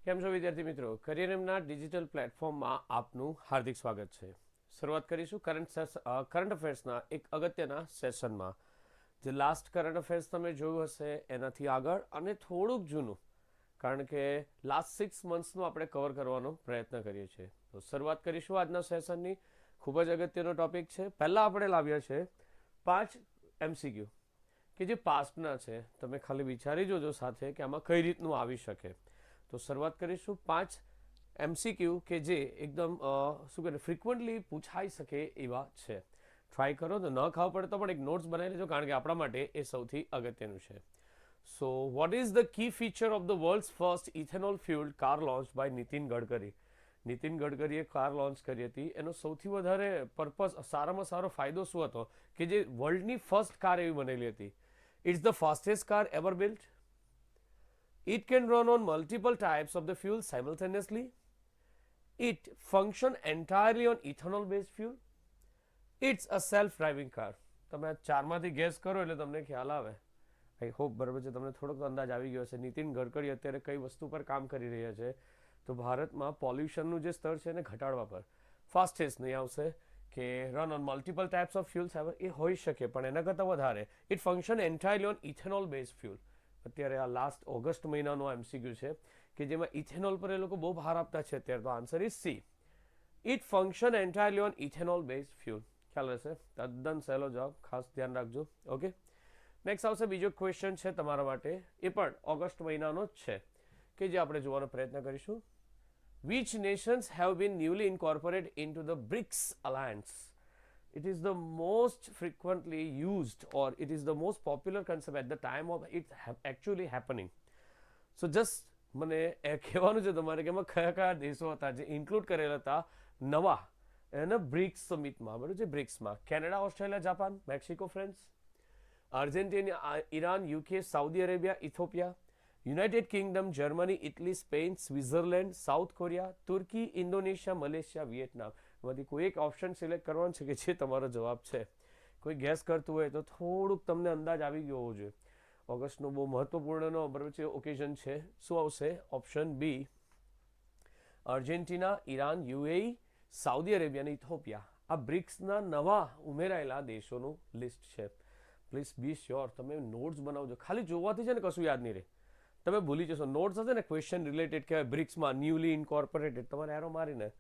કેમ છો વિદ્યાર્થી મિત્રો? કરિયરમના ડિજિટલ પ્લેટફોર્મમાં આપનું હાર્દિક સ્વાગત છે. શરૂઆત કરીશું કરંટ અફેર્સના એક અગત્યના સેશનમાં. જે લાસ્ટ કરંટ અફેર્સ તમે જોયું હશે એનાથી આગળ અને થોડુંક જૂનું, કારણ કે લાસ્ટ 6 મંથ્સનું આપણે કવર કરવાનો પ્રયત્ન કરીએ છીએ. તો શરૂઆત કરીશું આજના સેશનની. ખૂબ જ અગત્યનો ટોપિક છે. પહેલાં આપણે લાવ્યા છે 5 MCQ કે જે પાસ્ટના છે. તમે ખાલી વિચારી જોજો સાથે કે આમાં કઈ રીતનું આવી શકે. તો શરૂઆત કરીશું 5 MCQ કે જે એકદમ શું કહે ફ્રિકવન્ટલી પૂછાઈ શકે એવા છે. ટ્રાય કરો તો ન ખાવ પડે તો પણ એક નોટ્સ બનાવી લેજો, કારણ કે આપણા માટે એ સૌથી અગત્યનું છે. So what is the key feature of the world's first ethanol fuelled car launch by Nitin Gadkari? Nitin ગડકરીએ કાર લોન્ચ કરી હતી. એનો સૌથી વધારે પર્પઝ, સારામાં સારો ફાયદો શું હતો કે જે વર્લ્ડની ફર્સ્ટ કાર એવી બનેલી હતી. It's the fastest car ever built. It can run on multiple types of the fuel simultaneously. It function entirely on ethanol based fuel. It's a self-driving car. તમે આ ચારમાંથી ગેસ કરો એટલે તમને ખ્યાલ આવે. આઈ હોપ બરાબર છે, તમને થોડોક અંદાજ આવી ગયો છે. નીતિન ગડકરી અત્યારે કઈ વસ્તુ પર કામ કરી રહ્યા છે? તો ભારતમાં પોલ્યુશનનું જે સ્તર છે એને ઘટાડવા પર. ફાસ્ટેસ્ટ નહીં આવશે કે run on multiple types of fuels, એ હોઈ શકે, પણ એના કરતાં વધારે it function entirely on ethanol base fuel. અત્યારે આ લાસ્ટ ઓગસ્ટ મહિનાનો MCQ છે કે જેમાં ઇથેનોલ પર એ લોકો બહુ ભાર આપતા છે. અત્યારે તો answer is C. It function entirely on ethanol base fuel. ખ્યાલ રહેશે, તદ્દન સહેલો જવાબ, ખાસ ધ્યાન રાખજો. ઓકે, નેક્સ્ટ આવશે બીજો ક્વેશ્ચન છે તમારા માટે. એ પણ ઓગસ્ટ મહિનાનો જ છે કે જે આપણે જોવાનો પ્રયત્ન કરીશું. Which nations have been newly incorporated into the BRICS alliance? It is the most frequently used, or it is the most popular concept at the time of it actually happening. So just મને એ કહેવાનું છે તમારે કે એમાં કયા કયા દેશો હતા જે ઇન્ક્લુડ કરેલા હતા નવા એના બ્રિક્સ સમિટમાં. બરાબર છે, બ્રિક્સમાં Canada, Australia, Japan, Mexico, France, Argentina, Iran, UK, Saudi Arabia, Ethiopia, United Kingdom, Germany, Italy, Spain, Switzerland, South Korea, Turkey, Indonesia, Malaysia, Vietnam. એમાંથી કોઈ એક ઓપ્શન સિલેક્ટ કરવાનો છે કે જે તમારો જવાબ છે. કોઈ ગેસ કરતું હોય તો થોડુંક તમને અંદાજ આવી ગયો હોવો જોઈએ. ઓગસ્ટનો બહુ મહત્વપૂર્ણનો બરાબર છે ઓકેઝન છે. શું આવશે? Option B, Argentina, Iran, UAE, Saudi Arabia અને ઇથોપિયા. આ બ્રિક્સના નવા ઉમેરાયેલા દેશોનું લિસ્ટ છે. પ્લીઝ બી શ્યોર તમે નોટ્સ બનાવજો. ખાલી જોવાથી છે ને કશું યાદ નહીં રહે, તમે ભૂલી જશો. નોટ્સ હશે ને ક્વેશ્ચન રિલેટેડ કહેવાય, બ્રિક્સમાં ન્યૂલી ઇન્કોર્પોરેટેડ, તમારે એરો મારીને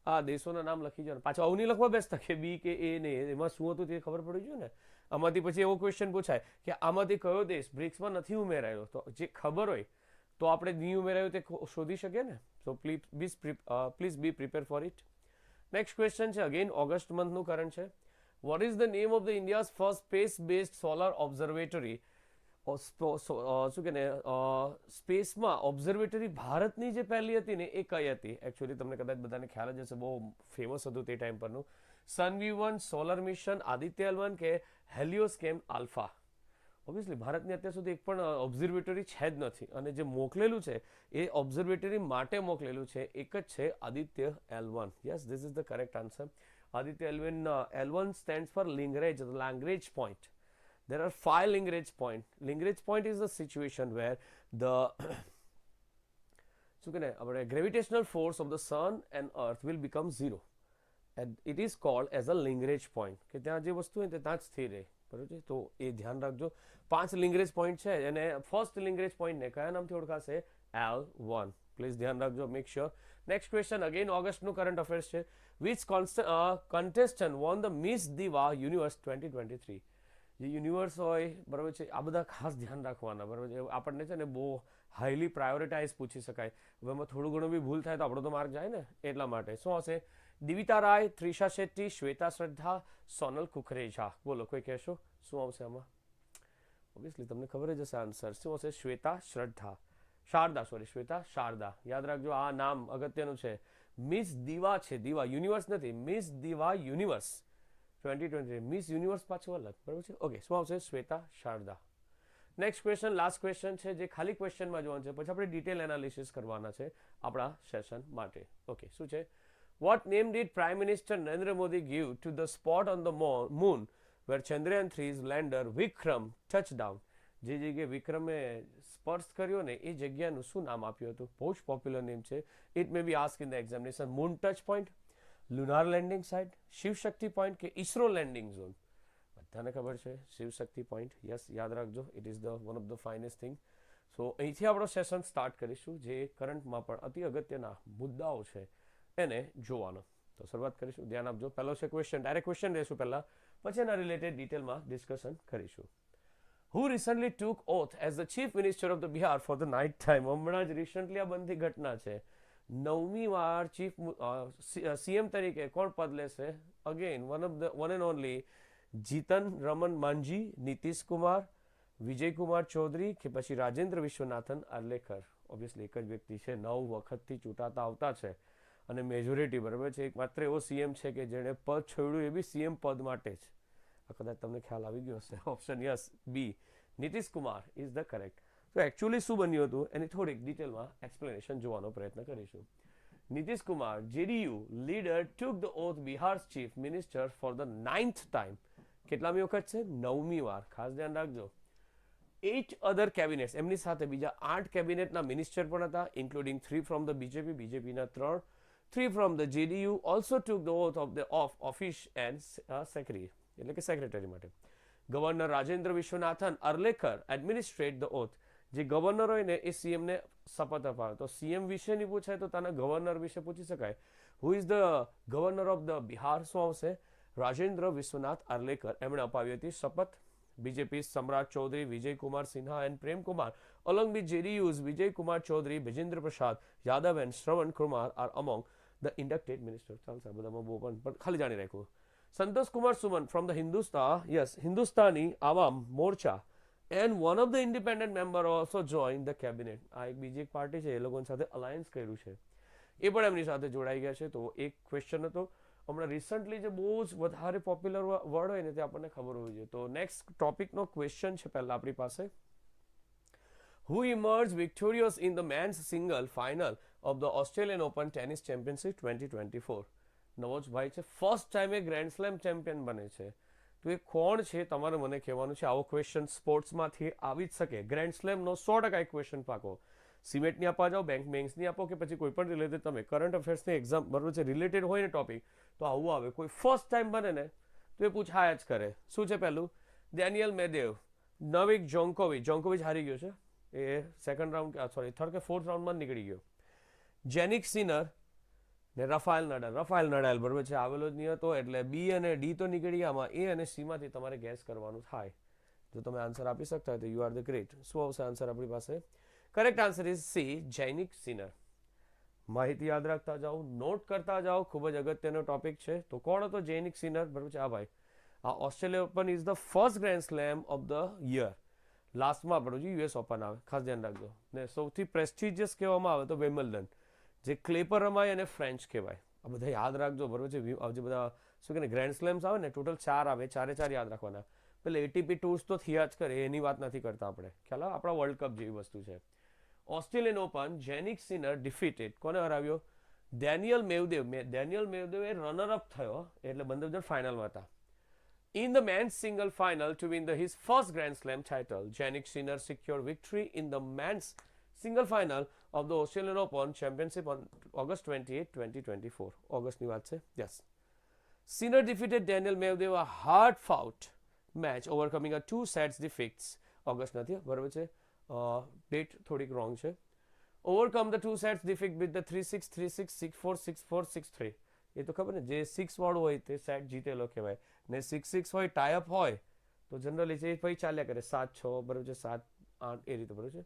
આ દેશોના નામ લખી જાઓ. પાછું આવું નહીં લખવા બેસતા કે બી કે એ નહીં, એમાં શું હતું તે ખબર પડી જોઈએ ને. આમાંથી પછી એવો ક્વેશ્ચન પૂછાય કે આમાંથી કયો દેશ બ્રિક્સમાં નથી ઉમેરાયો, તો જે ખબર હોય તો આપણે નહીં ઉમેરાયો તે શોધી શકીએ ને. So please be prepare for it. Next question છે, અગેન ઓગસ્ટ મંથનું કરંટ છે. What is the name of the India's first space based solar observatory? શું કે ને સ્પેસમાં ઓબ્ઝર્વેટરી ભારતની જે પહેલી હતી ને એ કઈ હતી? એકચ્યુઅલી તમને કદાચ બધાને ખ્યાલ જ હશે, બહુ ફેમસ હતું તે ટાઈમ પરનું. સનવી-1, સોલર મિશન, આદિત્ય L1 કે હેલિયોસ્કેમ આલ્ફા? ઓબ્વિયસલી ભારતની અત્યાર સુધી એક પણ ઓબ્ઝર્વેટરી છે જ નથી, અને જે મોકલેલું છે એ ઓબ્ઝર્વેટરી માટે મોકલેલું છે એક જ છે, Aditya L1. Yes, this is the correct answer. Aditya L1 stands for Lagrange point. There are 5 Lagrange point. Lagrange point is the situation where the gravitational force of the sun and earth will become zero, and it is called as a Lagrange point. કે ત્યાં જે વસ્તુ હોય ત્યાં જ સ્થિર રહે. બરાબર છે, તો એ ધ્યાન રાખજો. 5 Lagrange point છે અને ફર્સ્ટ Lagrange point ને કયા નામથી ઓળખાશે? L1. પ્લીઝ ધ્યાન રાખજો, make sure. Next question, again ઓગસ્ટનું કરંટ અફેર્સ છે. Which contestant won the Miss Diva Universe 2023? જે યુનિવર્સ હોય બરાબર છે, આ બધા ખાસ ધ્યાન રાખવાના. બરાબર છે, આપણને છે ને બહુ હાઈલી પ્રાયોરિટાઇઝ પૂછી શકાય. હવે એમાં થોડું ઘણું બી ભૂલ થાય તો આપણો તો માર્ક જાય ને, એટલા માટે. શું હશે? દિવિતા રાય, ત્રિષા શેટ્ટી, શ્વેતા શ્રદ્ધા, સોનલ કુકરેજા. બોલો, કોઈ કહેશો શું આવશે આમાં? ઓબ્વિયસલી તમને ખબર જ હશે આન્સર. શું હશે? શ્વેતા શ્રદ્ધા, શારદા, સોરી શ્વેતા શારદા. યાદ રાખજો, આ નામ અગત્યનું છે. મિસ દિવા છે, દિવા યુનિવર્સ નથી. Miss Diva Universe 2023, Miss Universe પાછું અલગ. બરાબર છે, ઓકે. શું આવશે? Shweta Sharda. Next question, last question છે જે ખાલી ક્વેશ્ચનમાં જોવાનું છે, પછી આપણે ડિટેલ એનાલિસિસ કરવાના છે આપણા સેશન માટે. ઓકે, શું છે? What name did prime minister Narendra Modi give to the spot on the moon where Chandrayaan 3's lander Vikram touched down? જે જગ્યાએ વિક્રમે સ્પર્શ કર્યો ને એ જગ્યાનું શું નામ આપ્યું હતું? બહુ જ પોપ્યુલર નેમ છે. It may be ask in the examination. Moon touch point, lunar landing site, Shivshakti point કે ઇસરો લેન્ડિંગ ઝોન? બધાને ખબર છે શિવશક્તિ પોઈન્ટ. યસ, યાદ રાખજો. It is the one of the finest thing. So અહીંથી આપણો સેશન સ્ટાર્ટ કરીશું, જે કરંટમાં પણ અતિ અગત્યના મુદ્દાઓ છે એને જોવાનો. તો શરૂઆત કરીશું. ધ્યાન આપજો. પહેલો છે ક્વેશ્ચન. ડાયરેક્ટ ક્વેશ્ચન લેશું પહેલા, પછી એના રિલેટેડ ડિટેલમાં ડિસ્કશન કરીશું. Who recently took oath as the chief minister of the Bihar for the night time? હમણાં જ રિસન્ટલી આ બનતી ઘટના છે. 9મી વાર ચીફ સીએમ તરીકે કોણ પદ લેશે? Again one and only Jitan Ram Manjhi, Nitish Kumar, Vijay Kumar Chaudhary કે પછી રાજેન્દ્ર વિશ્વનાથન આર્લેકર? ઓબ્વિયસલી એક જ વ્યક્તિ છે, 9 વખતથી ચૂંટાતા આવતા છે અને મેજોરિટી, બરાબર છે. એકમાત્ર એવો સીએમ છે કે જેણે પદ છોડ્યું, એ બી સીએમ પદ માટે જ. કદાચ તમને ખ્યાલ આવી ગયો હશે. Option yes, B, Nitish Kumar is the correct. તો એકચ્યુઅલી શું બન્યું હતું એની થોડીક ડિટેલમાં એક્સપ્લેનેશન જોવાનો પ્રયત્ન કરીશું. Nitish Kumar, JDU leader, took the oath Bihar's chief minister for the 9th time. કેટલામી વખત છે? 9મી વાર. ખાસ ધ્યાન રાખજો. 8 અધર કેબિનેટ્સ, એમની સાથે બીજા 8 કેબિનેટના મિનિસ્ટર પણ હતા, ઇન્ક્લુડિંગ 3 ફ્રોમ ધ બીજેપી, બીજેપીના 3, 3 from the JDU, also took the oath of office and secretary, એટલે કે સેક્રેટરી માટે. Governor Rajendra Vishwanath Arlekar administrate the oath. જે ગવર્નર હોય ને એ સીએમને શપથ અપાવે. તો સીએમ વિશે નહીં પૂછાય તો તને ગવર્નર વિશે પૂછી શકાય. Who is the governor of the Bihar? શું આવશે? રાજેન્દ્ર વિશ્વનાથ આર્લેકર. એમણે અપાવી હતી શપથ. BJP Samrat Chaudhary, Vijay Kumar Sinha and Prem Kumar along with JDU's Vijay Kumar Chaudhary, Vijendra Prasad Yadav and Shravan Kumar are among the inducted ministers. ચાલશે, બધામાં બહુ પણ ખાલી જાણી રાખવું. Santosh Kumar Suman from the Hindustani Awam Morcha and one of the independent member also joined the cabinet. આ એક બીજી એક પાર્ટી છે, એ લોકો સાથે અલાયન્સ કર્યું છે, એ પણ એમની સાથે જોડાઈ ગયા છે. તો એક ક્વેશ્ચન હતો. હમણાં રિસન્ટલી જે બહુ જ વધારે પોપ્યુલર વર્ડ હોય ને તે આપણને ખબર હોવી જોઈએ. તો નેક્સ્ટ ટોપિકનો ક્વેશ્ચન છે પહેલા આપણી પાસે. Who emerged victorious in the men's single final of the Australian Open Tennis Championship 2024? નવો જ ભાઈ છે, ફર્સ્ટ ટાઈમ એ ગ્રેન્ડ સ્લેમ ચેમ્પિયન બને છે. તો એ કોણ છે તમારે મને કહેવાનું છે. આવો ક્વેશ્ચન સ્પોર્ટ્સમાંથી આવી જ શકે. ગ્રેન્ડ સ્લેમનો 100% એક ક્વેશ્ચન પાકો. સિમેન્ટની આપવા જાઓ, બેંક્સની આપો કે પછી કોઈ પણ રિલેટેડ તમે કરંટ અફેર્સની એક્ઝામ, બરોબર છે, રિલેટેડ હોય ને ટોપિક, તો આવું આવે. કોઈ ફર્સ્ટ ટાઈમ બને ને તો એ પૂછાયા જ કરે. શું છે પહેલું? ડેનિયલ મેદેવ, નોવાક જોકોવિચ હારી ગયો છે, એ સેકન્ડ રાઉન્ડ, સોરી થર્ડ કે ફોર્થ રાઉન્ડમાં નીકળી ગયો. જેનિક સિનર ને રફાયેલ નડાલ, બરોબર છે, આવેલો જ નહીં હતો, એટલે બી અને ડી તો નીકળી ગયા. આમાં એ અને સીમાંથી તમારે ગેસ કરવાનું થાય. જો તમે આન્સર આપી શકતા હોય તો યુ આર ધ ગ્રેટ. શું આવશે આન્સર આપણી પાસે? Correct answer is C, Jannik sinner. માહિતી યાદ રાખતા જાઓ, નોટ કરતા જાઓ, ખૂબ જ અગત્યનો ટોપિક છે. તો કોણ હતો જેનિક સિનર? બરોબર છે, આ ભાઈ. આ Australia Open is the first grand slam of the year. લાસ્ટમાં બરોબર યુએસ ઓપન આવે, ખાસ ધ્યાન રાખજો. ને સૌથી પ્રેસ્ટિજિયસ કહેવામાં આવે તો વિમ્બલ્ડન, જે ક્લે પર રમાય અને ફ્રેન્ચ કહેવાય. આ બધા યાદ રાખજો, બરોબર છે. જે બધા શું કહે ગ્રેન્ડ સ્લેમ્સ આવે ને, ટોટલ 4 આવે, 4 યાદ રાખવાના. પેલે એટીપી ટૂર્સ તો થયા જ કરે, એની વાત નથી કરતા આપણે. ખ્યાલ આવે? આપણા વર્લ્ડ કપ જેવી વસ્તુ છે. Australian open, Jannik sinner defeated. કોને હરાવ્યો? ડેનિયલ મેવદેવ. ડેનિયલ મેવદેવ એ રનરઅપ થયો, એટલે બંને જણ ફાઇનલમાં હતા. In the men's single final to win his first Grand Slam title, Jannik Sinner secured victory in the men's single final of the Australian Open Championship on August 28, 2024. August ની વાત છે. Yes. Sinner defeated Daniel Medvedev a hard-fought match, overcoming a 2 sets defeats. August નથી, બરાબર છે. Date થોડીક wrong છે. Overcome the 2 sets defeat with the 3-6, 3-6, 6-4, 6-4, 6-3. એ તો ખબર ને, જે 6 વાળું હોય તે સેટ જીતેલો કહેવાય, ને 6-6 હોય, ટાઈઅપ હોય તો જનરલી છે પછી ચાલ્યા કરે 7-6, બરાબર છે, 7-8 એ રીતે, બરાબર છે.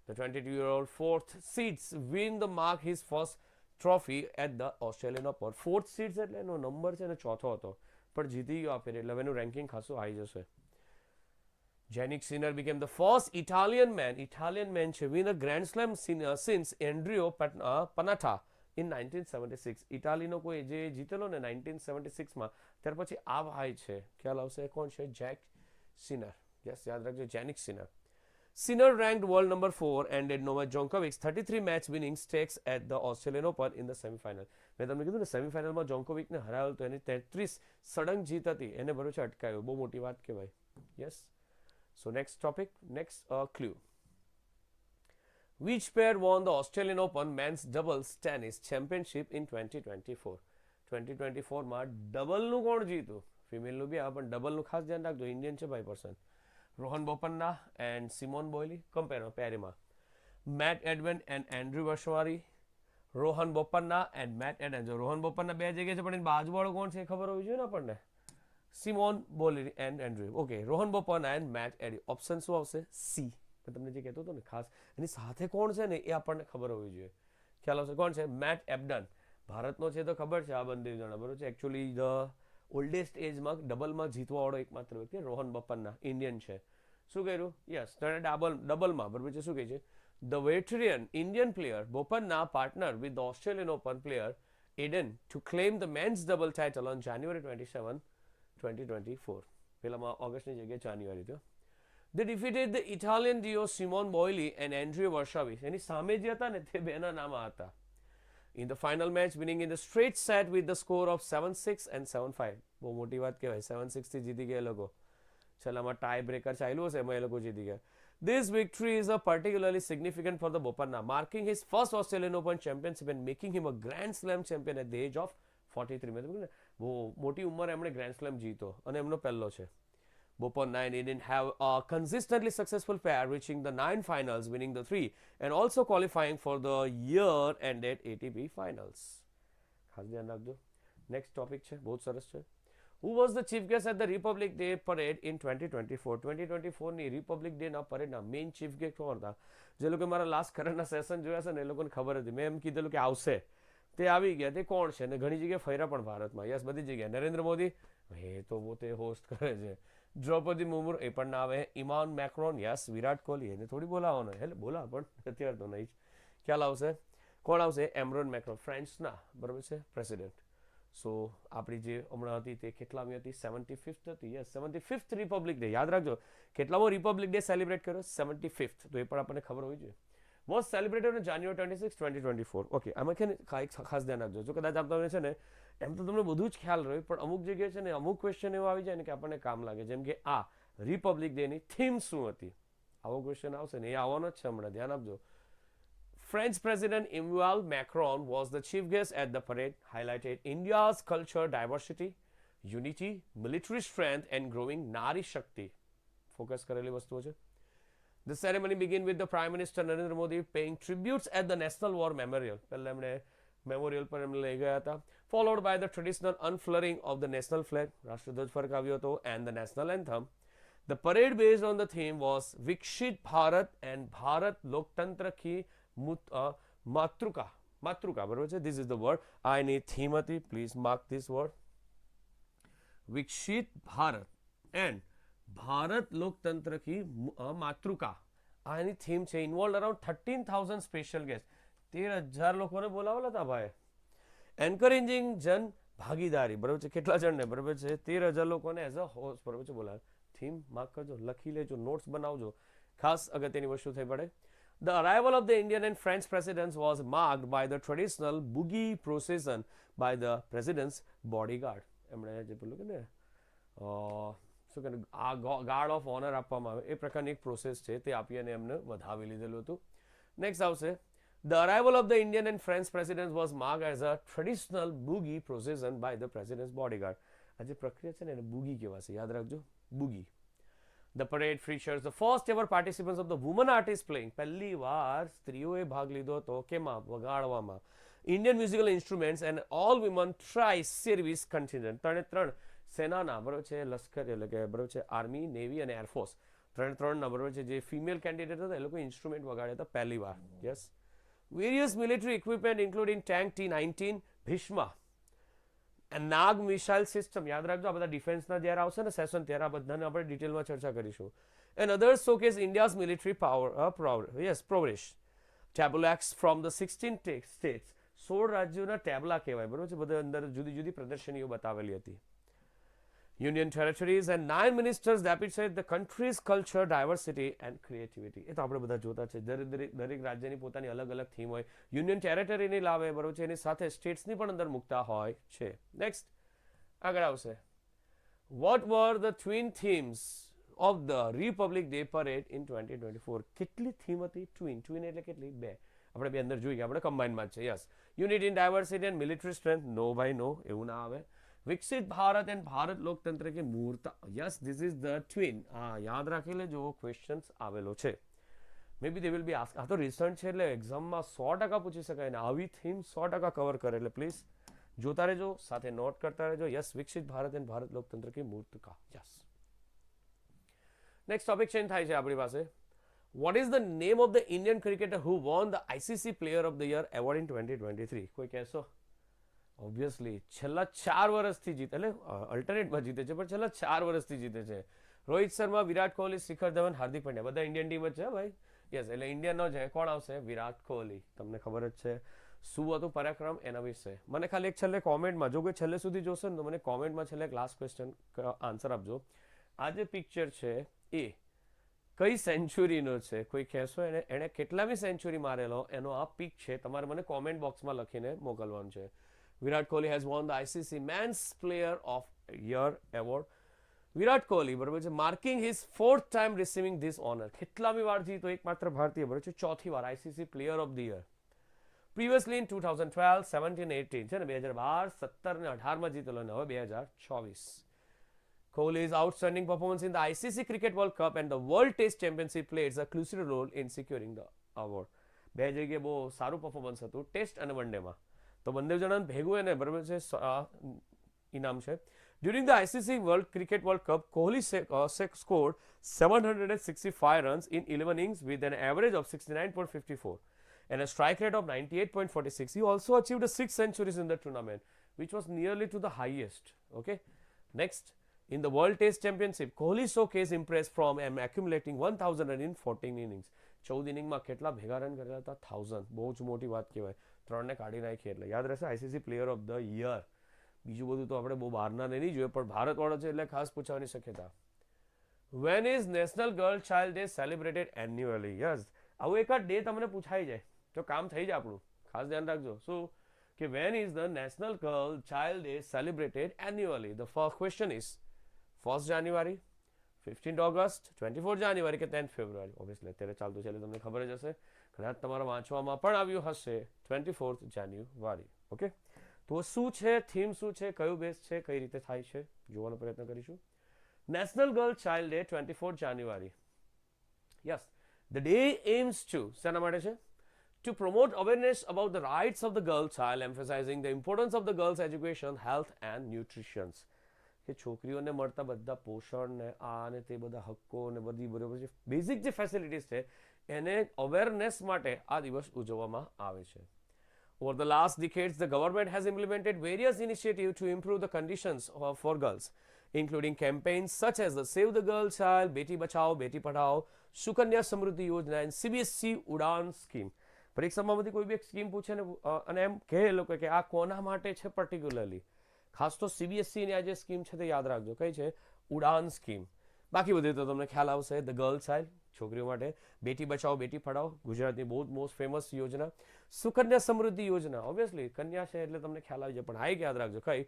The 22-year-old fourth seeds win the mark his first trophy at the Australian Open. Fourth seeds એટલે એનો નંબર છે ને ચોથો હતો, પણ જીતી ગયો આ ફેર, એટલે હવે એનું રેન્કિંગ ખાસું આવી જશે. Jannik Sinner became the first Italian man to win a Grand Slam since Andrea Panatta in 1976. ઇટાલીનો કોઈ જે જીતેલો ને 1976માં, ત્યાર પછી આ ભાઈ છે, ખ્યાલ આવશે કોણ છે? Jack sinner. યસ, યાદ રાખજો, Jannik sinner. Sinner ranked world number 4 ended Novak Djokovic's 33 match winning stakes at the Australian Open in the semi-final. મેં તમને કીધું ને સેમીફાઇનલમાં જોકોવિકને હરાવ્યો તો એની 33 સડંગ જીત હતી, એને બરોબર અટકાવ્યો, બહુ મોટી વાત કહેવાય. Yes. So next topic, next clue. Which pair won the Australian Open men's doubles tennis championship in 2024? 2024 માં ડબલનું કોણ જીતું? ફિમેલનું બી આવે પણ ડબલનું ખાસ ધ્યાન રાખજો. ઇન્ડિયન છે ભાઈ person. Rohan Bopanna and Simone Bolelli પેરમાં. મેટ એડવન એન્ડ એન્ડ્રુ વશવારી. Rohan Bopanna and Matt Ebden. જો રોહન બોપન્ના બે જગ્યાએ છે પણ એની બાજુવાળો કોણ છે એ ખબર હોવી જોઈએ ને આપણને. Simone Bolelli and Andrew. Okay, Rohan Bopanna and Matt Ebden. Option શું આવશે? સી. મેં તમને જે કહેતો હતો ને ખાસ એની સાથે કોણ છે ને એ આપણને ખબર હોવી જોઈએ. ખ્યાલ આવશે કોણ છે? Mat Ebden. ભારતનો છે તો ખબર છે આ બંને જણા, બરોબર છે. એકચ્યુઅલી ધ ઓલ્ડેસ્ટ એજમાં ડબલમાં જીતવાવાળો એકમાત્ર વ્યક્તિ રોહન બોપન્ના, ઇન્ડિયન છે. શું કર્યું? યસ, ડબલમાં બરોબર છે. શું કહે છે? The veteran Indian player Bopanna partner with the Australian open player Ebden to claim the men's double title on January 27, 2024. પેલામાં ઓગસ્ટની જગ્યાએ જાન્યુઆરી થયો. They defeated the Italian duo Simone Boili and Andrea Warszawi. એની સામે જે હતા ને તે બેના નામ હતા. In the final match, winning in the straight set with the score of 7-6 and 7-5. બહુ મોટી વાત કહેવાય. 7-6 થી જીતી ગયા એ લોકો. છેલ્લામાં ટાઈ બ્રેકર ચાલ્યું હશે એમાં એ લોકો જીતી ગયા. This victory is particularly significant for the Bopanna, marking his first Australian Open championship and making him a Grand Slam champion at the age of 43. મેં તમને બહુ મોટી ઉંમરે એમણે ગ્રેન્ડ સ્લેમ જીતો અને એમનો પહેલો છે. Bopanna and Indian have a consistently successful pair, reaching the 9 finals, winning the 3, and also qualifying for the year-ended ATP finals. ખાસ ધ્યાન રાખજો. નેક્સ્ટ ટોપિક છે, બહુ સરસ છે. Who was the chief guest at the Republic Day parade in 2024? 2024 ની Republic day ના પરેડના main chief guest કોણ હતા? જે લોકો મારા લાસ્ટ કરંટના સેશન જોયા છે ને એ લોકોને ખબર હતી. મેં એમ કીધેલું કે આવશે, તે આવી ગયા. તે કોણ છે? અને ઘણી જગ્યાએ ફર્યા પણ ભારતમાં. યસ, બધી જગ્યાએ. નરેન્દ્ર મોદી, એ તો પોતે હોસ્ટ કરે છે. દ્રૌપદી મુર્મુ એ પણ ના આવે. ઇમાન મેક્રોન, યસ. વિરાટ કોહલી, એને થોડી બોલાવવાનો, એટલે બોલા પણ અત્યારે તો નહીં જ. ખ્યાલ આવશે કોણ આવશે? એમરોન મેક્રોન, ફ્રાન્સના બરાબર છે પ્રેસિડેન્ટ. સો આપણી જે હમણાં હતી તે કેટલામી હતી? 75th હતી. Yes, 75th Republic day. યાદ રાખજો કેટલામો રિપબ્લિક ડે સેલિબ્રેટ કર્યો? 75th. તો એ પણ આપણને ખબર હોવી જોઈએ. Was celebrated on January 26, 2024. Okay, આમાં કે ખાસ ધ્યાન રાખજો. જો કદાચ તમને છે ને એમ તો તમને બધું જ ખ્યાલ રહ્યું પણ અમુક જગ્યાએ છે ને અમુક ક્વેશ્ચન એવો આવી જાય ને કે આપણને કામ લાગે. જેમ કે આ રિપબ્લિક ડેની થીમ શું હતી? આવો ક્વેશ્ચન આવશે ને એ આવવાનો જ છે હમણાં, ધ્યાન આપજો. French President Emmanuel Macron was the chief guest at the parade, highlighted India's culture diversity, unity, military strength and growing Nari Shakti. Focus કરેલી વસ્તુઓ છે. The ceremony began with the Prime Minister Narendra Modi paying tributes at the National War Memorial. પહેલા એમણે memorial પર એમને લઈ ગયા હતા. Followed by the traditional unfurling of the national flag, રાષ્ટ્રધ્વજ ફરકાવ્યો હતો, and the national anthem. The parade based on the theme was Vikshit Bharat and Bharat Loktantra ki Matruka. Matruka, બરોબર છે? This is the word. આ એની theme હતી. Please mark this word. Vikshit Bharat and Bharat Loktantra ki Matruka. આ એની theme છે. Involved around 13,000 special guests. 13,000 લોકોને બોલાવેલા હતા ભાઈ. Encouraging જન ભાગીદારી, બરાબર છે? કેટલા જણને? બરાબર છે 13,000 લોકોને એઝ અ હોસ્ટ, બરાબર છે? બોલાવે. થીમ માર્ક કરજો, લખી લેજો, નોટ્સ બનાવજો. ખાસ અગત્યની વસ્તુ થઈ પડે. The arrival of the Indian and French presidents was marked by the traditional boogie procession by the president's bodyguard. એમણે જે પેલું કે ને શું કહે આ ગાર્ડ ઓફ ઓનર આપવામાં આવે એ પ્રકારની એક પ્રોસેસ છે તે આપી અને એમને વધાવી લીધેલું હતું. નેક્સ્ટ આવશે. The arrival of the Indian and French presidents was marked as a traditional boogie procession by the president's bodyguard. આ જે પ્રક્રિયા છે ને એને બુગી કહેવાશે. યાદ રાખજો, બુગી. The parade features the first ever participants of the women artists playing. પહેલી વાર સ્ત્રીઓએ ભાગ લીધો હતો કેમાં? વગાડવામાં. Indian musical instruments and all women tri-service contingent. 3 સેનાના, બરોબર છે? લશ્કર એટલે કે બરોબર છે આર્મી, નેવી અને એરફોર્સ. 3 બરોબર છે જે ફિમેલ કેન્ડિડેટ હતા એ લોકો ઇન્સ્ટ્રુમેન્ટ વગાડ્યા હતા પહેલી વાર. Yes. Various military equipment including tank T-19, Bhishma and Nag missile system. યાદ રાખજો આ બધા ડિફેન્સના જ્યારે આવશે ને સેશન ત્યારે આ બધાને આપણે ડિટેલમાં ચર્ચા કરીશું. And others showcase India's military prowess. Tableaux from the 16 states. 16 રાજ્યોના ટેબલા કહેવાય, બરોબર છે? બધા અંદર જુદી જુદી પ્રદર્શનીઓ બતાવેલી હતી. Union territories and 9 ministers demonstrate the country's culture, diversity and creativity. એ તો આપણે બધા જોતા છે. દરેક રાજ્યની પોતાની અલગ અલગ થીમ હોય. યુનિયન ટેરેટરીની લાવે, બરોબર છે? એની સાથે સ્ટેટ્સની પણ અંદર મૂકતા હોય છે. નેક્સ્ટ આગળ આવશે. What were the twin themes of the Republic day parade in 2024. કેટલી થીમ હતી? ટ્વિન એટલે કેટલી? બે. આપણે બે અંદર જોઈ ગયા, આપણે કમ્બાઇનમાં જ છે. Yes. Unity in diversity and military strength. No ભાઈ નો, એવું ના આવે. વિકસિત ભારત એન્ડ ભારત લોકતંત્ર કે મૂર્તા. Yes, this is the twin. હા, યાદ રાખી લેજો, ક્વેશ્ચન્સ આવેલો છે. May be they will be ask. આ તો રિસર્ચ છે એટલે એક્ઝામમાં 100% પૂછી શકાય ને આવી થીમ 100% કવર કરે, એટલે પ્લીઝ જોતા રહેજો, સાથે નોટ કરતા રહેજો. યસ, વિકસિત ભારત એન્ડ ભારત લોકતંત્ર કી મૂર્તિકા. યસ. નેક્સ્ટ ટોપિક ચેન્જ થાય છે આપણી પાસે. Vote is the name of the Indian cricketer who von the ICC player of the year award in 2023? કોઈ કહેશો? ઓબ્વિયસલી છેલ્લા 4 વર્ષથી જીતે, એટલે અલ્ટરનેટમાં જીતે છે, પણ છેલ્લા 4 વર્ષથી જીતે છે. રોહિત શર્મા, વિરાટ કોહલી, શિખર ધવન, હાર્દિક પંડ્યા. બધા ઇન્ડિયન ટીમ જ છે ભાઈ. યસ, એટલે ઇન્ડિયનનો છે. કોણ આવશે? વિરાટ કોહલી. તમને ખબર જ છે શું હતું પરાક્રમ એના વિશે. મને ખાલી એક છેલ્લે કોમેન્ટમાં, જો કોઈ છેલ્લે સુધી જોશે ને તો મને કોમેન્ટમાં છેલ્લે એક લાસ્ટ ક્વેશ્ચન આન્સર આપજો. આ જે પિક્ચર છે એ કઈ સેન્ચુરીનો છે? કોઈ કહેશો? એણે કેટલામી સેન્ચુરી મારેલો એનો આ પિક છે. તમારે મને કોમેન્ટ બોક્સમાં લખીને મોકલવાનું છે. Virat Kohli has won the ICC men's player of year award. Virat Kohli, બરોબર છે, marking his 4th time receiving this honour. કેટલામી વાર જીતો? એકમાત્ર ભારતીય, બરોબર છે, 4થી વાર ICC player of the year. Previously in 2012, 17, 18 છે ને, 2012, 17 ને 18માં જીતેલો, ને હવે 2024. Kohli's outstanding performance in the ICC Cricket World Cup and the World Test Championship plays a crucial role in securing the award. બે જગ્યાએ બહુ સારું પરફોર્મન્સ હતું, ટેસ્ટ અને વનડેમાં. તો બંને જણાને ભેગું એને, બરાબર છે, ઇનામ છે. During the ICC Cricket World Cup, Kohli scored 765 runs in 11 innings with an average of 69.54 and a strike rate of 98.46. He also achieved 6 centuries in the tournament, which was nearly to the highest. Okay. Next, in the World Test Championship, Kohli showcase impress from accumulating 1000 run in 14 innings. 14 ઇનિંગમાં કેટલા ભેગા run કરેલા હતા? 1000. બહુ જ મોટી વાત કહેવાય. 3ને કાઢી નાખી એટલે યાદ રહેશે ICC player of the year. બીજું બધું તો આપણે બહુ બહારના નહીં જોઈએ, પણ ભારતવાળો છે એટલે ખાસ પૂછવાની શક્યતા. When is national girl child day celebrated annually? Yes, આવું એકાદ ડે તમને પૂછાઈ જાય તો કામ થઈ જાય આપણું. ખાસ ધ્યાન રાખજો. શું કે when is the national girl child day celebrated annually? The first question is 1st January, 15th August, 24th જાન્યુઆરી કે 10th ફેબ્રુઆરી? ઓબ્વિયસલી અત્યારે ચાલતું છે એટલે તમને ખબર જ હશે. કદાચ તમારા વાંચવામાં પણ આવ્યું હશે 24th જાન્યુઆરી. ઓકે, તો શું છે થીમ, શું છે, કયું બેઝ છે, કઈ રીતે થાય છે, જોવાનો પ્રયત્ન કરીશું. National girl child day 24th January. Yes, the day aims to, શેના માટે છે? To promote awareness about the rights of the girl child, emphasizing the importance of the girls' education, health and nutrition. કે છોકરીઓને મળતા બધા પોષણ ને આ ને તે બધા હક્કો ને બધી બરોબર છે, બેઝિક જે ફેસિલિટીઝ છે એને અવેરનેસ માટે આ દિવસ ઉજવવામાં આવે છે. Over the last decades, the government has implemented various initiatives to improve the conditions for girls, including campaigns such as the Save the Girl Child, Beti Bachao, Beti Padhao, Sukanya Samruddhi Yojana and CBSE Udan scheme. પરીક્ષામાં બધી કોઈ બી એક scheme પૂછે ને અને એમ કહે લોકો કે આ કોના માટે છે પર્ટિક્યુલરલી, ખાસ તો સીબીએસઈની આ જે સ્કીમ છે તે યાદ રાખજો. કઈ છે? ઉડાન સ્કીમ. બાકી બધી તો તમને ખ્યાલ આવશે. ધ ગર્લ ચાઇલ્ડ, છોકરીઓ માટે. બેટી બચાવો બેટી પઢાઓ, ગુજરાતની બહુ જ મોસ્ટ ફેમસ યોજના. સુકન્યા સમૃદ્ધિ યોજના, ઓબ્વિયસલી કન્યા છે એટલે તમને ખ્યાલ આવી જાય, પણ આ એક યાદ રાખજો. કઈ?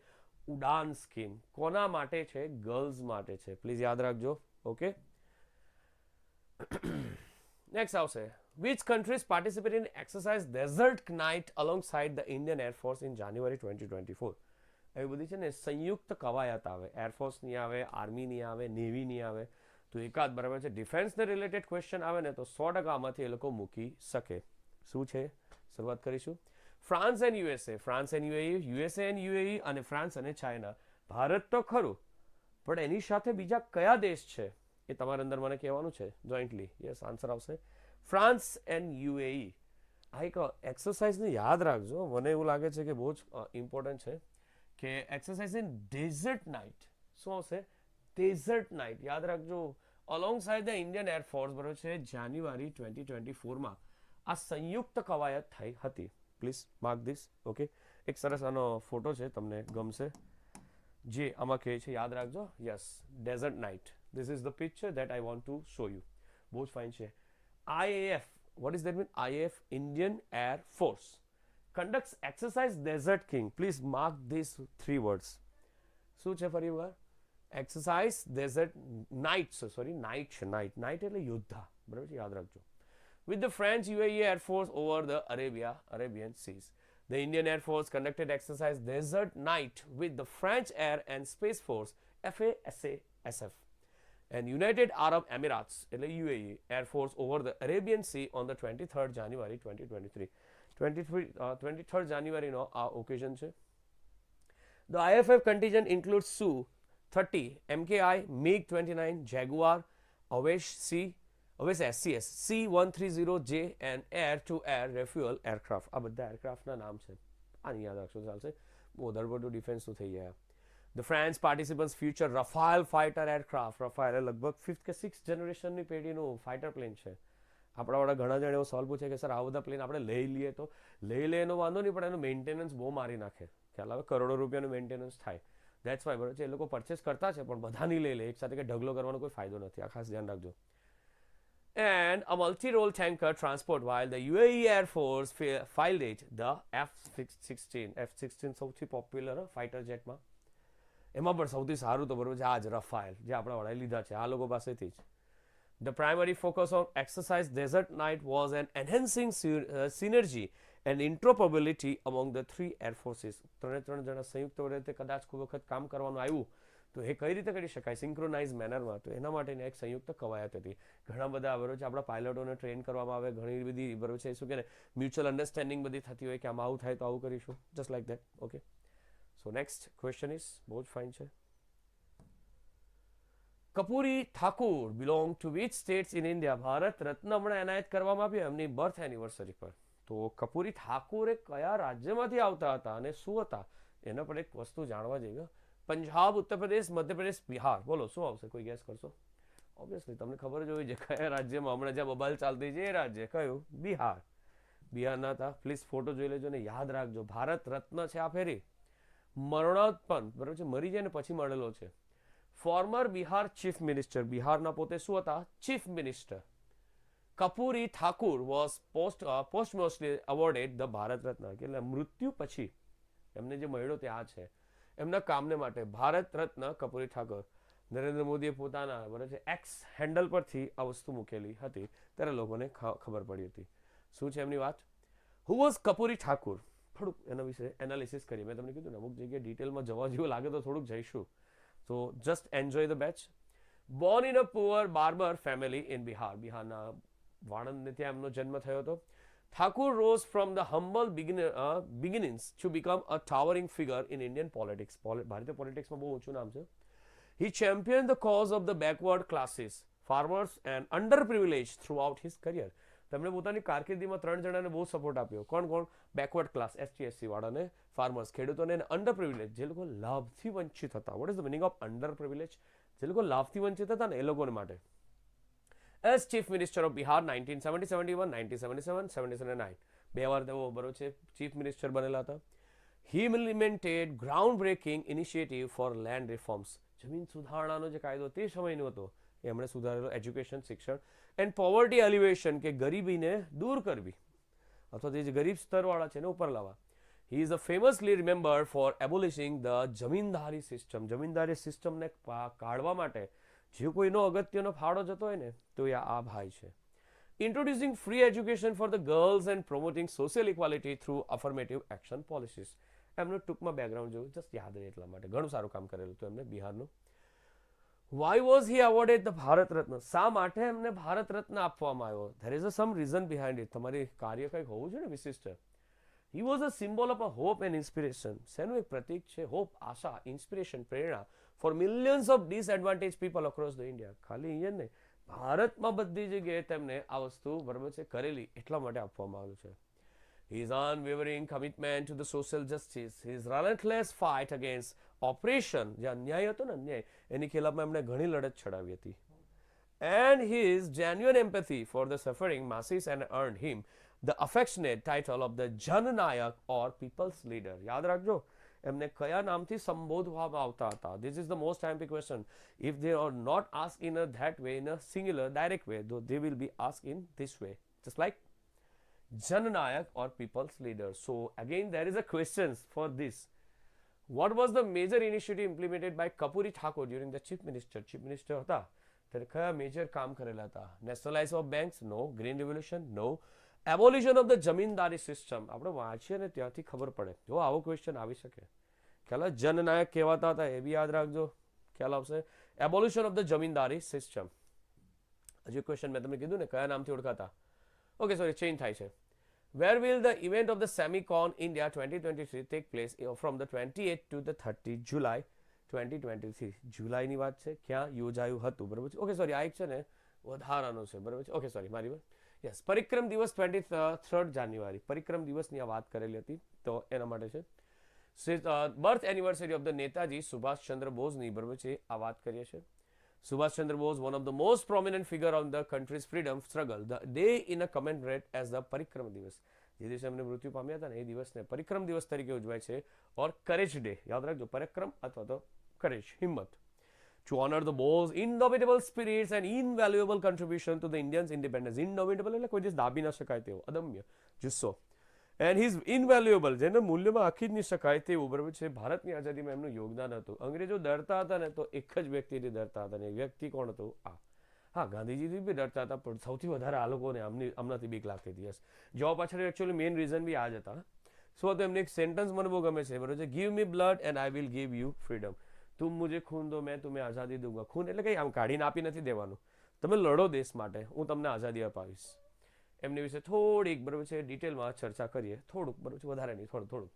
ઉડાન સ્કીમ. કોના માટે છે? ગર્લ્સ માટે છે. પ્લીઝ યાદ રાખજો. ઓકે, નેક્સ્ટ આવશે. Which countries participate in exercise Desert Night alongside the Indian Air Force in January 2024? એવી બધી છે ને સંયુક્ત કવાયત આવે, એરફોર્સની આવે, આર્મીની આવે, નેવીની આવે, તો એકાદ બરાબર છે ડિફેન્સને રિલેટેડ ક્વેશ્ચન આવે ને તો 100% આમાંથી એ લોકો મૂકી શકે. શું છે? શરૂઆત કરીશું. France and USA, France and UAE, USA and UAE અને ફ્રાન્સ અને ચાઇના. ભારત તો ખરું, પણ એની સાથે બીજા કયા દેશ છે એ તમારે અંદર મને કહેવાનું છે જોઈન્ટલી. યસ, આન્સર આવશે ફ્રાન્સ એન્ડ યુએઈ. આ એક એક્સરસાઇઝને યાદ રાખજો, મને એવું લાગે છે કે બહુ જ ઇમ્પોર્ટન્ટ છે કે એક્સરસાઇઝ ઇન ડેઝર્ટ નાઇટ. શું આવશે? Desert night. યાદ રાખજો, alongside the Indian air force, બરોબર છે, જાન્યુઆરી 2024માં આ સંયુક્ત કવાયત થઈ હતી. Please mark this. ઓકે, એક સરસ આનો ફોટો છે, તમને ગમશે, જે આમાં કહે છે, યાદ રાખજો. Yes, desert night. This is the picture that I want to show you. બહુ જ ફાઇન છે. IAF, what does that mean? IAF, Indian Air Force, conducts exercise Desert King. Please mark these 3 words. શું છે ફરી વાર? Exercise dessert night night એટલે યોદ્ધા, બરાબર છે, યાદ રાખજો. With the French UAE Air Force over the Arabian Seas. The Indian Air Force conducted exercise Desert Night with the French Air and Space Force FASASF and United Arab Emirates UAE Air Force over the Arabian Sea on the 23rd January 2023. 23rd January no આ occasion છે. The IFF contingent includes Su-30 MKI, MiG-29, Jaguar, Awash SCS, C-130J and air-to-air refuel aircraft. આ બધા એરક્રાફ્ટના નામ છે, આની યાદ રાખશો ચાલશે, બહુ ધડબડું ડિફેન્સનું થઈ ગયા. The France participants future Rafale fighter aircraft. Rafale લગભગ 5th કે 6th જનરેશનની પેઢીનું ફાઇટર પ્લેન છે. આપણાવાળા ઘણા જણ એવો સવાલ પૂછે કે સર આ બધા પ્લેન આપણે લઈ લઈએ તો લઈ લે એનો વાંધો નહીં, પણ એનું મેન્ટેનન્સ બહુ મારી નાખે, ખ્યાલ આવે, કરોડો રૂપિયાનું મેન્ટેનન્સ થાય. દેટ્સ વાય, બરાબર છે, એ લોકો પરચેસ કરતા છે પણ બધા નહીં લઈ લે એકસાથે, કે ઢગલો કરવાનો કોઈ ફાયદો નથી, આ ખાસ ધ્યાન રાખજો. And a multi-role tanker transport while the UAE Air Force filed it, the F-16 સૌથી પોપ્યુલર ફાઇટર જેટમાં, એમાં પણ સૌથી સારું તો બરોબર છે આ જ રફાયેલ જે આપણા વડાએ લીધા છે આ લોકો પાસેથી જ. The primary focus of exercise Desert Night was an enhancing synergy and interoperability among the three air forces. ત્રણ જણા સંયુક્ત રીતે કદાચ કોઈ વખત કામ કરવાનું આવ્યું તો એ કઈ રીતે કરી શકાય સિંક્રોનાઇઝ મેનરમાં, તો એના માટેની એક સંયુક્ત કવાયત હતી. ઘણા બધા બરોબર છે આપણા પાયલટોને ટ્રેન કરવામાં આવે, ઘણી બધી બરોબર છે શું કે મ્યુચ્યુઅલ અન્ડરસ્ટેન્ડિંગ બધી થતી હોય કે આમાં આવું થાય તો આવું કરીશું, just like that. Okay, so next question is બહુ જ ફાઇન છે. Karpoori Thakur belong to which states in India? Bharat Ratna હમણાં એનાયત કરવામાં આવ્યું એમની બર્થ એનિવર્સરી પર. તો કપૂરી ઠાકુર એ કયા રાજ્યમાંથી આવતા હતા અને શું હતા એના પર એક વસ્તુ જાણવા જઈએ. પંજાબ, ઉત્તર પ્રદેશ, મધ્યપ્રદેશ, બિહાર. બોલો શું આવશે, કોઈ ગેસ કરશો? ઓબ્વિયસલી તમને ખબર જ હોય છે કયા રાજ્યમાં હમણાં જ્યાં બબાલ ચાલતી છે એ રાજ્ય કયું? બિહાર. બિહારના હતા, પ્લીઝ ફોટો જોઈ લેજો ને યાદ રાખજો. ભારત રત્ન છે આ ફેરી, મરણોત્પન્ન બરાબર છે, મરી જાય ને પછી મળેલો છે. ફોર્મર બિહાર ચીફ મિનિસ્ટર, બિહારના પોતે શું હતા? Chief minister. Karpoori Thakur was posthumously awarded the Bharat Ratna, એટલે મૃત્યુ પછી એમને જે મળ્યો તે આ છે એમના કામને માટે ભારત રત્ન કપૂરી ઠાકુર. નરેન્દ્ર મોદીએ પોતાના બરાબર છે એક્સ હેન્ડલ પરથી આ વસ્તુ મૂકેલી હતી ત્યારે લોકોને ખબર પડી હતી. શું છે એમની વાત? Who was Karpoori Thakur? થોડુંક એના વિશે એનાલિસિસ કરીએ. મેં તમને કીધું ને અમુક જગ્યાએ ડિટેલમાં જવા જેવું લાગે તો થોડુંક જઈશું. So just enjoy the batch. Born in a poor barber family in Bihar. બિહારના વાણંદને ત્યાં એમનો જન્મ થયો હતો. Thakur rose from the humble beginnings to become a towering figure in Indian politics. ભારતીય પોલિટિક્સમાં બહુ ઊંચું નામ છે. He championed the cause of the backward classes, farmers and underprivileged throughout his career. તેમણે પોતાની કારકિર્દીમાં ત્રણ જણાને બહુ સપોર્ટ આપ્યો. કોણ કોણ? બેકવર્ડ ક્લાસ, એસટી એસસી વાળાને, ફાર્મર્સ ખેડૂતોને, અંડર પ્રિવિલેજ જે લોકો લાભથી વંચિત હતા. Vote is the meaning of under privilege? જે લોકો લાભથી વંચિત હતા ને એ લોકોને માટે. As chief minister of Bihar 1970-71, 1977-79 બે વાર તેઓ બરોબર છે ચીફ મિનિસ્ટર બનેલા હતા. He implemented groundbreaking initiative for land reforms. જમીન સુધારણાનો જે કાયદો તે સમયનો હતો એમણે સુધારેલો. એજ્યુકેશન, શિક્ષણ એન્ડ પોવર્ટી એલિવેશન, કે ગરીબીને દૂર કરવી અથવા તો જે ગરીબ સ્તરવાળા છે એને ઉપર લાવવા. He is famously remembered for abolishing the zamindari system. Zamindari સિસ્ટમને કાઢવા માટે જે કોઈનો અગત્યનો ફાળો જતો હોય ને તો એ આ ભાઈ છે. Introducing free education for the girls and promoting social equality through affirmative action policies. એમનું ટૂંકમાં બેકગ્રાઉન્ડ જોયું, જસ્ટ યાદ રહે એટલા માટે. ઘણું સારું કામ કરેલું હતું એમને બિહારનું. Why was he awarded the Bharat Ratna? શા માટે એમને ભારત રત્ન આપવામાં આવ્યો? There is some reason behind it. તમારી કાર્ય કંઈક હોવું જોઈએ ને વિશિષ્ટ. He was a symbol of a hope and inspiration. શેનું એક પ્રતીક છે? હોપ, આશા, ઇન્સ્પિરેશન, પ્રેરણા for millions of disadvantaged people across the India. ખાલી અહીંયા નહીં, ભારતમાં બધી જગ્યાએ તેમને આ વસ્તુ બરાબર છે કરેલી એટલા માટે આપવામાં આવેલું છે. His unwavering commitment to the social justice, his relentless fight against oppression, જે અન્યાય હતો ને અન્યાય, એની ખિલાફમાં એમણે ઘણી લડત છડાવી હતી. And his genuine empathy for the suffering masses and earned him the affectionate title of the Jannayak or people's leader. યાદ રાખજો એમને કયા નામથી સંબોધવામાં આવતા હતા. This is the most timely question. If they are not asked in that way, in a singular direct way, though they will be asked in this way, just like Jannayak or people's leader. So again there is a question for this. What was the major initiative implemented by Karpoori Thakur during the chief minister હતા ત્યારે કયા major કામ કરેલા હતા? Nationalize of banks, no. Green revolution, no. Abolition of the zamindari system. આપણે વાંચીએ ને ત્યાંથી ખબર પડે. જો આવો ક્વેશ્ચન આવી શકે. ખ્યાલ જનનાયક કહેવાતા હતા, એ બી યાદ રાખજો. ખ્યાલ આવશે. એબોલ્યુશન ઓફ ધ જમીનદારી સિસ્ટમ. હજી ક્વેશ્ચન મેં તમને કીધું ને કયા નામથી ઓળખાતા. ઓકે, સોરી, ચેન્જ થાય છે. Where will the event of the Semicon India 2023 take place from the 28th to the 30th July 2023? જુલાઈની વાત છે, ક્યાં યોજાયું હતું, બરાબર છે. ઓકે, સોરી, આ એક છે ને વધારાનું છે, બરાબર છે. ઓકે, સોરી, મારી વાત. યસ, પરિક્રમ દિવસ 23rd જાન્યુઆરી, પરિક્રમ દિવસની આ વાત કરેલી હતી, તો એના માટે છે. Birth anniversary of the Netaji Subhash Chandra બોઝની, બરાબર છે, આ વાત કરીએ છીએ. Subhashchandra Bose, one of the most prominent figure on the country's freedom struggle. The day in a commemorate as the પરિક્રમ દિવસ. જે દિવસે એમને મૃત્યુ પામ્યા હતા ને એ દિવસને પરિક્રમ દિવસ તરીકે ઉજવાય છે. ઓર કરેજ ડે, યાદ રાખજો, પરિક્રમ અથવા તો કરેજ, હિંમત. To honor the Bose indomitable spirits and invaluable contribution to the Indians independence. Indomitable એટલે કોઈ દિવસ દાબી ન શકાય તેવો, અદમ્ય જુસ્સો. એન્ડ હિઝ ઇનવેલ્યુએબલ, જેને મૂલ્યમાં આખી જ નહીં શકાય તેવું, બરાબર છે, ભારતની આઝાદીમાં એમનું યોગદાન હતું. અંગ્રેજો ડરતા હતા ને તો એક જ વ્યક્તિથી ડરતા હતા, ને એ વ્યક્તિ કોણ હતું? આ. હા, ગાંધીજીથી બી ડરતા હતા, પણ સૌથી વધારે આ લોકોને આમનાથી બીક લાગતી હતી. યસ, જવાબ પાછળ એકચ્યુઅલી મેઇન રીઝન બી આ જ હતા. શું હતું એમને? એક સેન્ટન્સ મને બહુ ગમે છે, બરાબર છે. Give me blood and I will give you freedom. તુમ મુझे ખૂન દો, મેં तुम्हें આઝાદી દૂંગા. ખૂન એટલે કંઈ આમ કાઢીને આપી નથી દેવાનું. તમે લડો દેશ માટે, હું તમને આઝાદી અપાવીશ. એમની વિશે થોડીક, બરાબર છે, ડિટેલમાં ચર્ચા કરીએ. થોડુંક, બરાબર છે, વધારે નહીં, થોડું.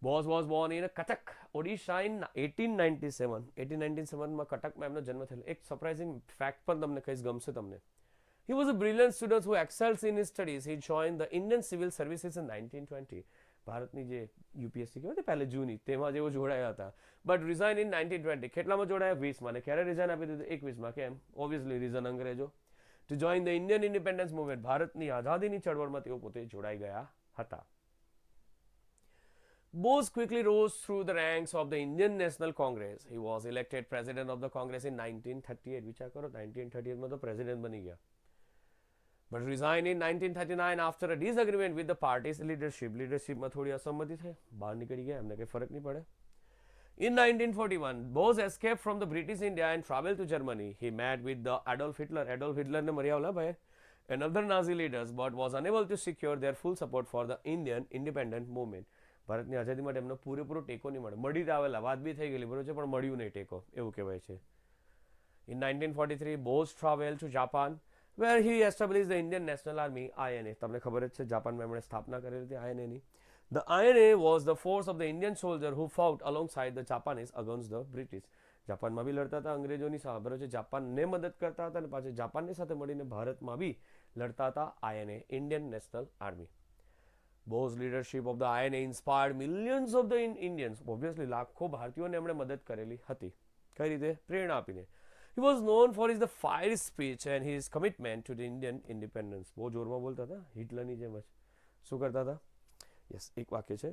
Bose was Born in Cuttack, Odisha in 1897. 1897માં કટકમાં એમનો જન્મ થયેલો. એક સરપ્રાઇઝિંગ ફેક્ટ પણ તમને કહીશ, ગમશે તમને. He was a brilliant student who excels in his studies. He joined the Indian Civil Services in 1920. ભારતની જે યુપીએસસી કહેવાય પહેલે જૂની, તેમાં જેવો જોડાયા હતા. But resign in 1920. કેટલામાં જોડાયા? 20માં. ને ક્યારે રિઝાઇન આપી દીધું? 21માં. કેમ? ઓબ્વિયસલી રીઝન અંગ્રેજો. To join the Indian independence movement. ભારતની આઝાદીની ચળવળમાં તેઓ પોતે જોડાઈ ગયા હતા. Bose quickly rose through the ranks of the Indian National Congress. He was elected president of the Congress in 1938. વિચાર કરો, 1938માં તો પ્રેસિડેન્ટ બની ગયા. But resigned in 1939 after a disagreement with the party's leadership. લીડરશિપમાં થોડી અસંમતિ થઈ, બહાર નીકળી ગયા, એમને કંઈ ફરક નહીં પડે. In 1941, Bose escaped from the British India and traveled to Germany. He met with the Adolf Hitler. Adolf Hitler ne mariya hola bhai, and other Nazi leaders, but was unable to secure their full support for the Indian independent movement. ભારતની આઝાદી માટે એમનો પૂરેપૂરો ટેકો નહીં મળે. મળી જ આવેલા, વાત બી થઈ ગયેલી, બરોબર છે, પણ મળ્યું નહીં ટેકો, એવું કહેવાય છે. In 1943, Bose traveled to Japan, where he established the Indian National Army, INA. તમને ખબર જ છે, જાપાનમાં એમણે સ્થાપના કરેલી હતી INA ની. The INA was the force of the Indian soldier who fought alongside the Japanese against the British. જાપાનમાં બી લડતા હતા અંગ્રેજોની સામે, બરોબર છે, જાપાનને મદદ કરતા હતા અને પાછા જાપાનની સાથે મળીને ભારતમાં બી લડતા હતા. INA, Indian National Army. Bose's leadership of the INA inspired millions of the Indians. Obviously, લાખો ભારતીયોને એમણે મદદ કરેલી હતી. કઈ રીતે? પ્રેરણા આપીને. He was known for his the fiery speech and his commitment to the Indian independence. બહુ જોરમાં બોલતા હતા, હિટલરની જેમ જ. શું કરતા હતા? યસ, એક વાક્ય છે.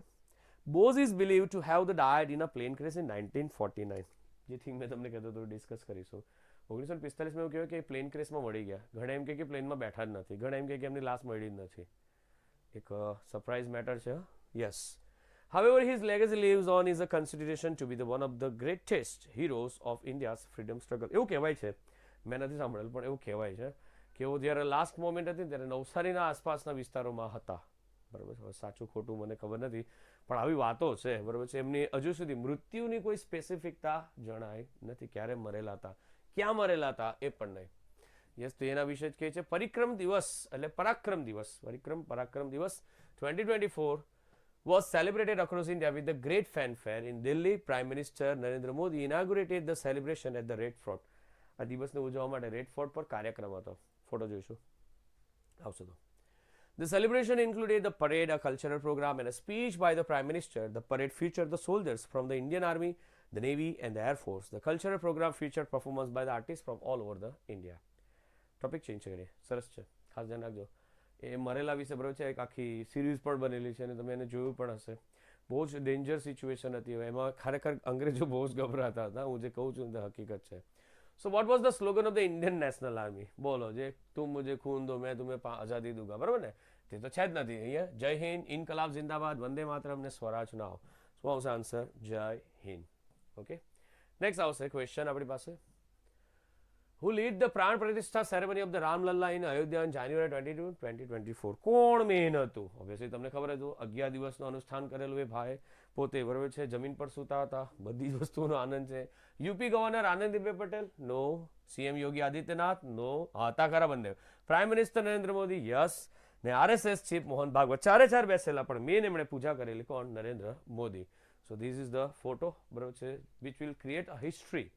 Bose is believed to have died in a plane crash in 1949. જે થિંગ મેં તમને કહેતો હતો, ડિસ્કસ કરીશું. 1945માં એવું કહેવાય કે પ્લેન ક્રેશમાં મળી ગયા. ઘણા એમ કે પ્લેનમાં બેઠા જ નથી, ઘણા એમ કે એમની લાશ મળી જ નથી. એક સરપ્રાઇઝ મેટર છે. Yes. However, his legacy lives on is a consideration to be the one of the greatest heroes of India's freedom struggle. એવું કહેવાય છે, મેં નથી સાંભળેલું પણ એવું કહેવાય છે કે એવો જ્યારે લાસ્ટ મોમેન્ટ હતી ત્યારે નવસારીના આસપાસના વિસ્તારોમાં હતા, બરાબર છે. સાચું ખોટું મને ખબર નથી, પણ આવી વાતો છે, બરાબર છે. એમની હજુ સુધી મૃત્યુની કોઈ સ્પેસિફિકતા જણાય નથી, ક્યારે મરેલા હતા, ક્યાં મરેલા હતા એ પણ નહીં. યસ, તો એના વિશે જ કહે છે. પરિક્રમ દિવસ એટલે પરાક્રમ દિવસ, પરાક્રમ દિવસ 2024 was celebrated across India with the great fanfare. In Delhi, Prime Minister Narendra Modi inaugurated the celebration at the Red Fort. આ દિવસને ઉજવવા માટે રેડ ફોર્ટ પર કાર્યક્રમ હતો. ફોટો જોઈશું, આવશે તો. The celebration included the parade, a cultural program, and a speech by the Prime Minister. The parade featured the soldiers from the Indian Army, the Navy, and the Air Force. The cultural program featured performance by the artists from all over the India. Topic change કરીએ, સરસ છે, ખાસ ધ્યાન રાખજો. એ મરેલા વિશે બરાબર છે, એક આખી સિરીઝ પણ બનેલી છે અને તમે એને જોયું પણ હશે. બહુ જ ડેન્જર સિચ્યુએશન હતી. એમાં ખરેખર અંગ્રેજો બહુ જ ગભરાતા હતા. હું જે કહું છું તે હકીકત છે. So vote was the slogan of the Indian national army? બોલો, જે તુમ મુझे ખૂન દો મેં तुम्हें આઝાદી દૂંગા, બરાબર ને? તે તો છે જ નથી અહીંયા. જય હિન્દ, ઇનકલાબ જિંદાબાદ, વંદે માતરમ ને સ્વરાજ નાવ. શું આવશે આન્સર? જય હિન્દ. ઓકે, નેક્સ્ટ આવશે ક્વેશ્ચન આપણી પાસે. Who lead the પ્રાણ પ્રતિષ્ઠા ceremony of the Ram Lalla in Ayodhya in જાન્યુઆરી 22, 2024? કોણ મેન હતું? ઓબ્વિયસલી તમને ખબર હતું, 11 દિવસનું અનુષ્ઠાન કરેલું એ ભાઈ પોતે, બરોબર છે. જમીન પર સૂતા હતા, બધી જ વસ્તુઓનો આનંદ છે. UP governor Anandiben Patel? No. CM Yogi Adityanath? No. હતા ખરા બંને. Prime minister Narendra Modi? Yes. ને આરએસએસ ચીફ મોહન ભાગવત, ચારે ચાર બેસેલા, પણ મેન એમણે પૂજા કરેલી કોણ? Narendra Modi. So this is the photo, બરોબર છે, which will create a history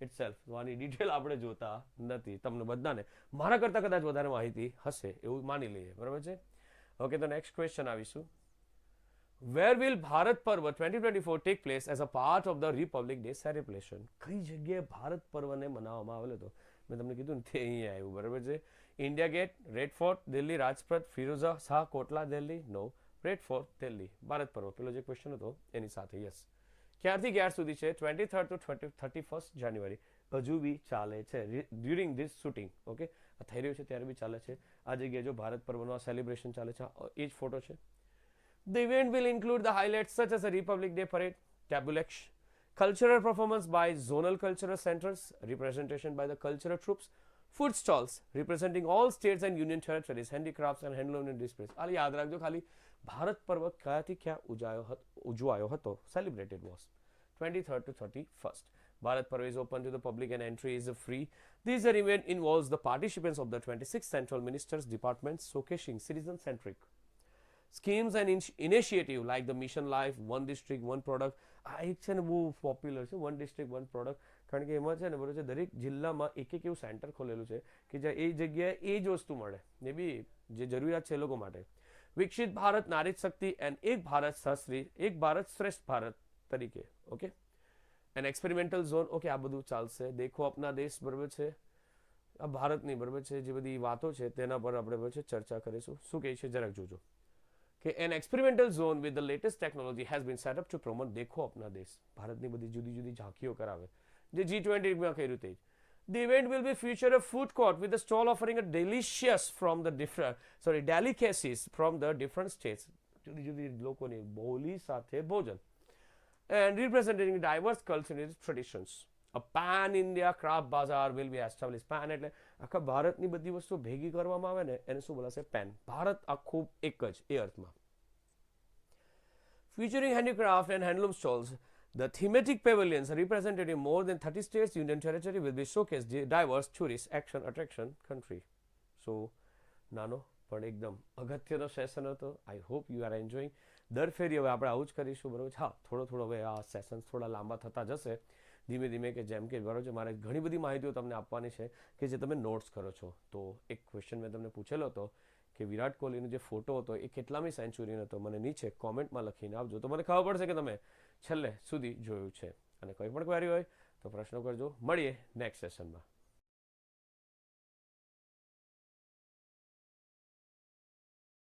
itself. તો આની ડિટેલ આપણે જોતા નથી. તમને બધાને મારા કરતાં કદાચ વધારે માહિતી હશે એવું માની લઈએ, બરાબર છે. ઓકે, તો નેક્સ્ટ ક્વેશ્ચન આવીશું. Where will Bharat Parv 2024 take place as a part of the Republic Day celebration? કઈ જગ્યાએ ભારત પર્વને મનાવવામાં આવેલો હતો? મેં તમને કીધું ને, તે અહીંયા આવ્યું, બરાબર છે. India Gate, Red Fort, Delhi, Rajpath, Firoz Shah Kotla, Delhi? No. Red Fort, Delhi. Bharat Parv પેલો જે ક્વેશ્ચન હતો એની સાથે. યસ. ક્યારથી ક્યાર સુધી છે? 23rd to 31st જાન્યુઆરી. હજુ બી ચાલે છે ડ્યુરિંગ ધીસ શૂટિંગ. ઓકે, આ થઈ રહ્યું છે ત્યારે બી ચાલે છે. આ જગ્યાએ જો ભારત પર્વનો આ સેલિબ્રેશન ચાલે છે, એ જ ફોટો છે. The event will include the highlights such as a Republic Day parade, tableaux, cultural performance by zonal cultural centers, representation by the cultural troops, food stalls representing all states and union territories, handicrafts and handloom displays. આ યાદ રાખજો ખાલી. ભારત પર્વ ક્યાંથી ક્યાં ઉજવાયો હતો? Celebrated was 23rd to 31st. Bharat Parv is open to the public and entry is free. This event involves the participants of the 26 central ministers' departments, showcasing citizen-centric schemes and initiative like the Mission Life, One District, One Product. આ એક છે ને બહુ popular છે, one district one product. કારણ કે એમાં છે ને, બરોબર છે, દરેક જિલ્લામાં એક એક એવું સેન્ટર ખોલેલું છે કે જ્યાં એ જગ્યાએ એ જ વસ્તુ મળે, એ બી જે જરૂરિયાત છે એ લોકો માટે. વિકસિત ભારત નારી શક્તિ એન્ડ એક ભારત સહશ્રી, એક ભારત શ્રેષ્ઠ ભારત તરીકે. Okay, an experimental zone. Okay, આ બધું ચાલશે. દેખો અપના દેશ, બરાબર છે, આ ભારતની, બરાબર છે, જે બધી વાતો છે તેના પર આપણે, બરાબર છે, ચર્ચા કરીશું. શું કહે છે જરાક જોજો કે an experimental zone with the latest technology has been setup to promote Dekho Apna દેશ. ભારતની બધી જુદી જુદી ઝાંખીઓ કરાવે, જે G20 કર્યું તે. The event will be feature a food court with a stall offering a delicious from the delicacies from the different states. જુદી જુદી લોકોની બોલી સાથે ભોજન. And representing diverse cultural traditions. A pan-India craft bazaar will be established. Pan એટલે આખા ભારતની બધી વસ્તુ ભેગી કરવામાં આવે ને, એને શું બોલાશે? પેન. ભારત આખું એક જ એ અર્થમાં. Featuring handicraft and handloom stalls, the thematic pavilions represented in more than 30 states, union territory will be showcased diverse tourist action attraction country. So, નાનો પણ એકદમ અગત્યનો સેશન હતો. I hope you are enjoying. દર ફેરી હવે આપણે આવું જ કરીશું, બરાબર છે. હા, થોડો હવે આ સેશન્સ થોડા લાંબા થતા જશે ધીમે ધીમે, કે જેમ કે, બરાબર છે, મારે ઘણી બધી માહિતીઓ તમને આપવાની છે કે જે તમે નોટ્સ કરો છો. તો એક ક્વેશ્ચન મેં તમને પૂછેલો હતો કે વિરાટ કોહલીનો જે ફોટો હતો એ કેટલામી સેન્ચુરીનો હતો? મને નીચે કોમેન્ટમાં લખીને આપજો, તો મને ખબર પડશે કે તમે છેલ્લે સુધી જોયું છે. અને કોઈ પણ ક્વેરી હોય તો પ્રશ્નો કરજો. મળીએ નેક્સ્ટ સેશનમાં.